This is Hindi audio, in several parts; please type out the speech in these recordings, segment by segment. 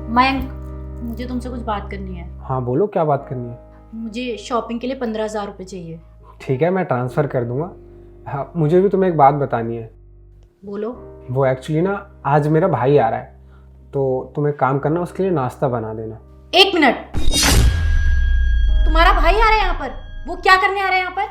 मयंक, मुझे तुमसे कुछ बात करनी है। हाँ बोलो, क्या बात करनी है? मुझे शॉपिंग के लिए 15,000 रुपये चाहिए। ठीक है, मैं ट्रांसफ़र कर दूंगा। हाँ, मुझे भी तुम्हें एक बात बतानी है। बोलो। वो एक्चुअली ना, आज मेरा भाई आ रहा है, तो तुम एक काम करना, उसके लिए नाश्ता बना देना। 1 मिनट, तुम्हारा भाई आ रहा है यहाँ पर? वो क्या करने आ रहा है यहाँ पर?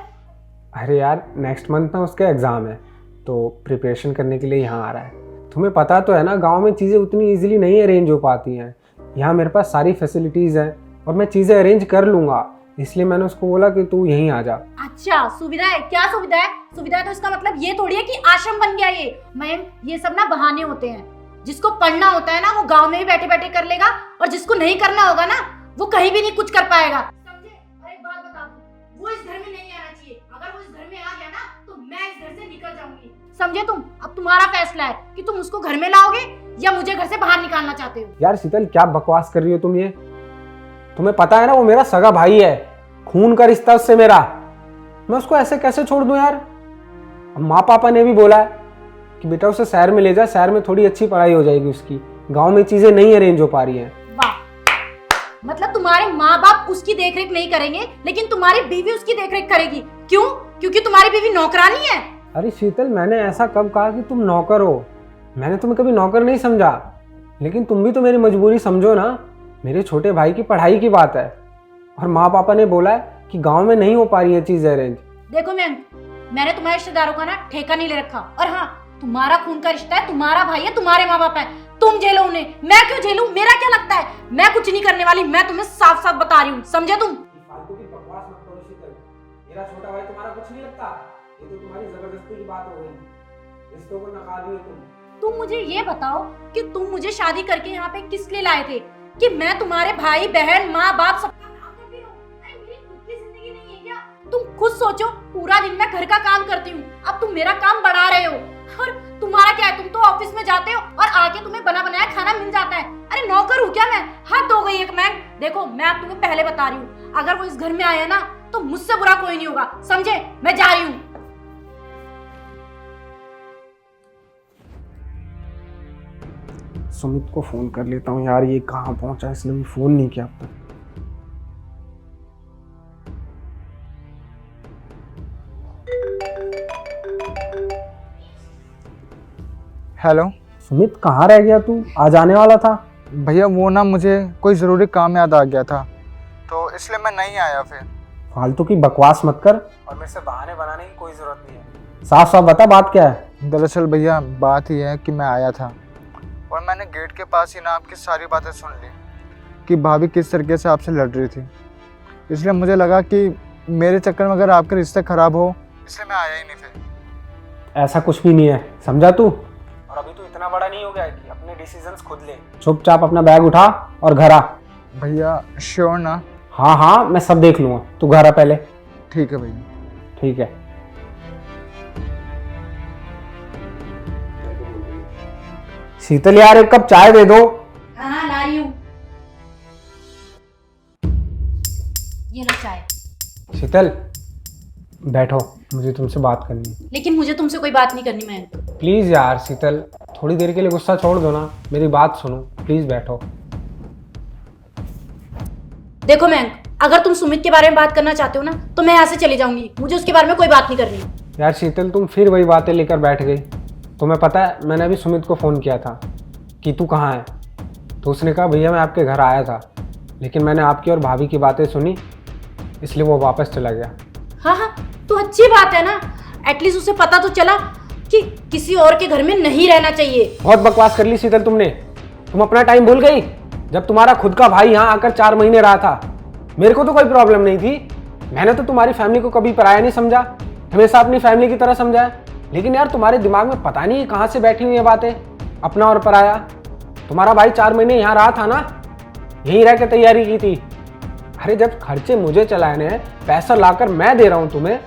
अरे यार, नेक्स्ट मंथ ना उसके एग्ज़ाम है, तो प्रिपरेशन करने के लिए यहाँ आ रहा है। तुम्हें पता तो है ना, गांव में चीज़ें उतनी इजीली नहीं अरेंज हो पाती हैं। यहाँ मेरे पास सारी फैसिलिटीज़ हैं और मैं चीज़ें अरेंज कर लूँगा, इसलिए मैंने उसको बोला कि तू यहीं आ जा। अच्छा, सुविधा है? क्या सुविधा है? सुविधा है तो इसका मतलब ये थोड़ी है कि आश्रम बन गया ये। मैम, ये सब ना बहाने होते हैं। जिसको पढ़ना होता है ना, वो गांव में ही बैठे बैठे कर लेगा, और जिसको नहीं करना होगा ना, वो कहीं भी नहीं कुछ कर पाएगा। समझे? और एक बात बता दूं, वो इस घर में नहीं आना चाहिए। अगर वो इस घर में आ गया ना, तो मैं इस घर से निकल जाऊंगी। समझे तुम? अब तुम्हारा फैसला है कि तुम उसको घर में लाओगे या मुझे घर से बाहर निकालना चाहते हो। यार शीतल, क्या बकवास कर रही हो तुम ये? तुम्हें पता है ना, वो मेरा सगा भाई है, खून का रिश्ता उससे मेरा। मैं उसको ऐसे कैसे छोड़ दूं यार? माँ पापा ने भी बोला है कि बेटा उसे शहर में ले जा, शहर में थोड़ी अच्छी पढ़ाई हो जाएगी उसकी, गांव में चीजें नहीं अरेंज हो पा रही हैं। वाह, मतलब तुम्हारे माँ बाप उसकी देखरेख नहीं करेंगे, लेकिन तुम्हारी बीवी उसकी देखरेख करेगी। क्यों? क्योंकि तुम्हारी बीवी नौकरानी है। अरे शीतल, मैंने ऐसा कब कहा कि तुम नौकर हो? मैंने तुम्हें कभी नौकर नहीं समझा, लेकिन तुम भी तो मेरी मजबूरी समझो ना। मेरे छोटे भाई की पढ़ाई की बात है, और माँ पापा ने बोला है कि गांव में नहीं हो पा रही है चीजें अरेंज। देखो मैम, मैंने तुम्हारे रिश्तेदारों का ना ठेका नहीं ले रखा, और हाँ, तुम्हारा खून का रिश्ता है, तुम्हारा भाई है, तुम्हारे माँ बाप है, तुम झेलो उन्हें, मैं क्यों झेलूं? मेरा क्या लगता है? मैं कुछ नहीं करने वाली, मैं तुम्हें साफ साफ बता रही हूँ। समझे तुम? फालतू की बकवास मत करो शीतल। मेरा छोटा भाई तुम्हारा कुछ नहीं लगता। ये तो तुम्हारी जबरदस्ती की बात हो गई, रिश्तों को नकार दिए तुम मुझे ये बताओ कि तुम मुझे शादी करके यहाँ पे किस लिए लाए थे? कि मैं तुम्हारे भाई बहन माँ बाप सबका काम करती रहूं? अरे मेरी खुद की जिंदगी नहीं है क्या? तुम खुद सोचो, पूरा दिन मैं घर का काम करती हूँ, अब तुम मेरा काम बढ़ा रहे हो। और तुम्हारा क्या है? तुम तो ऑफिस में जाते हो और आके तुम्हें बना बनाया खाना मिल जाता है। अरे नौकर हूँ क्या मैं? हद हो गई है मैम। देखो, मैं अब तुम्हें पहले बता रही हूँ, अगर वो इस घर में आया ना, तो मुझसे बुरा कोई नहीं होगा। समझे? मैं जा रही हूँ। सुमित को फोन कर लेता हूँ यार, ये कहाँ पहुंचा, इसने भी फोन नहीं किया अब तक। हेलो सुमित, कहाँ रह गया तू? आज आने वाला था। भैया, वो ना मुझे कोई ज़रूरी काम याद आ गया था, तो इसलिए मैं नहीं आया। फिर फालतू की बकवास मत कर, और मेरे से बहाने बनाने की कोई जरूरत नहीं है। साफ साफ बता, बात क्या है? दरअसल भैया, बात ये है कि मैं आया था और मैंने गेट के पास ही ना आपकी सारी बातें सुन ली कि भाभी किस तरीके से आपसे लड़ रही थी। इसलिए मुझे लगा कि मेरे चक्कर में अगर आपके रिश्ते ख़राब हो, इसलिए मैं आया ही नहीं। फिर ऐसा कुछ भी नहीं है, समझा तू? और अभी तू इतना बड़ा नहीं हो गया कि अपने डिसीजंस खुद ले। चुपचाप अपना बैग उठा और घर आ। भैया श्योर ना? हाँ हाँ, मैं सब देख लूँगा, तू घर आ पहले। ठीक है भैया। ठीक है। शीतल यार, एक कप चाय दे दो। हाँ, ला रही हूँ। ये लो चाय। शीतल बैठो, मुझे तुमसे बात करनी है। लेकिन मुझे तुमसे कोई बात नहीं करनी। मैं प्लीज़ यार शीतल, थोड़ी देर के लिए गुस्सा छोड़ दो ना, मेरी बात सुनो, प्लीज़ बैठो। देखो मैं, अगर तुम सुमित के बारे में बात करना चाहते हो ना, तो मैं यहाँ से चली जाऊंगी। मुझे उसके बारे में कोई बात नहीं करनी। यार शीतल, तुम फिर वही बातें लेकर बैठ गई। तुम्हें पता है, मैंने अभी सुमित को फ़ोन किया था कि तू कहाँ है, तो उसने कहा भैया मैं आपके घर आया था, लेकिन मैंने आपकी और भाभी की बातें सुनी, इसलिए वो वापस चला गया। हाँ हाँ, तो अच्छी बात है ना, एटलीस्ट उसे पता तो चला कि किसी और के घर में नहीं रहना चाहिए। बहुत बकवास कर ली शीतल तुमने। तुम अपना टाइम भूल गई, जब तुम्हारा खुद का भाई यहाँ आकर 4 महीने रहा था। मेरे को तो कोई प्रॉब्लम नहीं थी, मैंने तो तुम्हारी फैमिली को कभी पराया नहीं समझा, हमेशा अपनी फैमिली की तरह समझा है। लेकिन यार, तुम्हारे दिमाग में पता नहीं कहाँ से बैठी हुई है बातें, अपना और पराया। तुम्हारा भाई 4 महीने यहाँ रहा था ना, यहीं रह के तैयारी की थी। अरे जब खर्चे मुझे चलाने हैं, पैसा लाकर मैं दे रहा हूँ तुम्हें,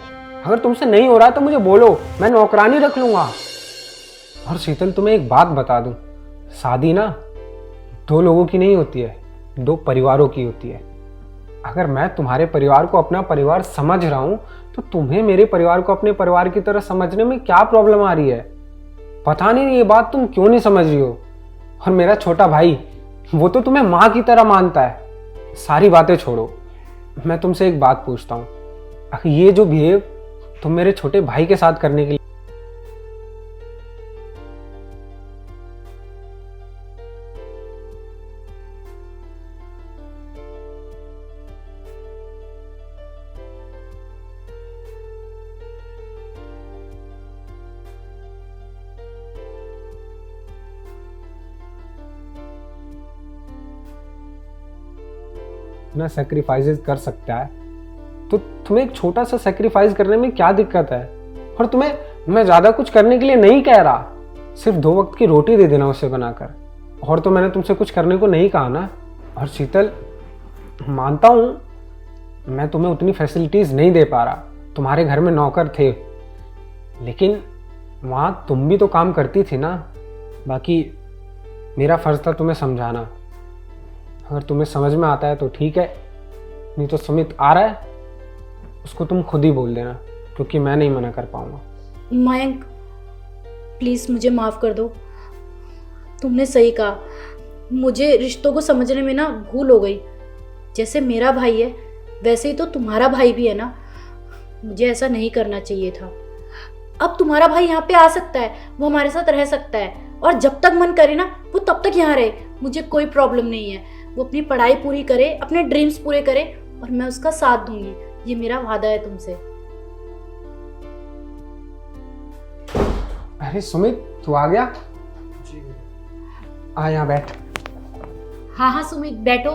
अगर तुमसे नहीं हो रहा तो मुझे बोलो, मैं नौकरानी रख लूँगा। और शीतल, तुम्हें एक बात बता दूँ, शादी ना 2 लोगों की नहीं होती है, 2 परिवारों की होती है। अगर मैं तुम्हारे परिवार को अपना परिवार समझ रहा हूँ, तो तुम्हें मेरे परिवार को अपने परिवार की तरह समझने में क्या प्रॉब्लम आ रही है? पता नहीं ये बात तुम क्यों नहीं समझ रही हो। और मेरा छोटा भाई, वो तो तुम्हें माँ की तरह मानता है। सारी बातें छोड़ो, मैं तुमसे एक बात पूछता हूँ, आखिर ये जो बिहेव तुम मेरे छोटे भाई के साथ करने के लिए, ना सेक्रीफाइसेस कर सकता है, तो तुम्हें एक छोटा सा सेक्रीफाइस करने में क्या दिक्कत है? और तुम्हें मैं ज्यादा कुछ करने के लिए नहीं कह रहा, सिर्फ 2 वक्त की रोटी दे देना उसे बनाकर, और तो मैंने तुमसे कुछ करने को नहीं कहा ना। और शीतल, मानता हूं मैं तुम्हें उतनी फैसिलिटीज नहीं दे पा रहा, तुम्हारे घर में नौकर थे, लेकिन वहां तुम भी तो काम करती थी ना। बाकी मेरा फर्ज था तुम्हें समझाना, अगर तुम्हें समझ में आता है तो ठीक है, नहीं तो सुमित आ रहा है, उसको तुम खुद ही बोल देना, क्योंकि मैं नहीं मना कर पाऊंगा। मयंक प्लीज मुझे माफ कर दो, तुमने सही कहा, मुझे रिश्तों को समझने में ना भूल हो गई। जैसे मेरा भाई है वैसे ही तो तुम्हारा भाई भी है ना, मुझे ऐसा नहीं करना चाहिए था। अब तुम्हारा भाई यहाँ पे आ सकता है, वो हमारे साथ रह सकता है, और जब तक मन करे ना वो तब तक यहाँ रहे, मुझे कोई प्रॉब्लम नहीं है। वो अपनी पढ़ाई पूरी करे, अपने ड्रीम्स पूरे करे, और मैं उसका साथ दूंगी, ये मेरा वादा है तुमसे। अरे सुमित, तू आ गया? आ यहाँ बैठ। हाँ हाँ सुमित बैठो।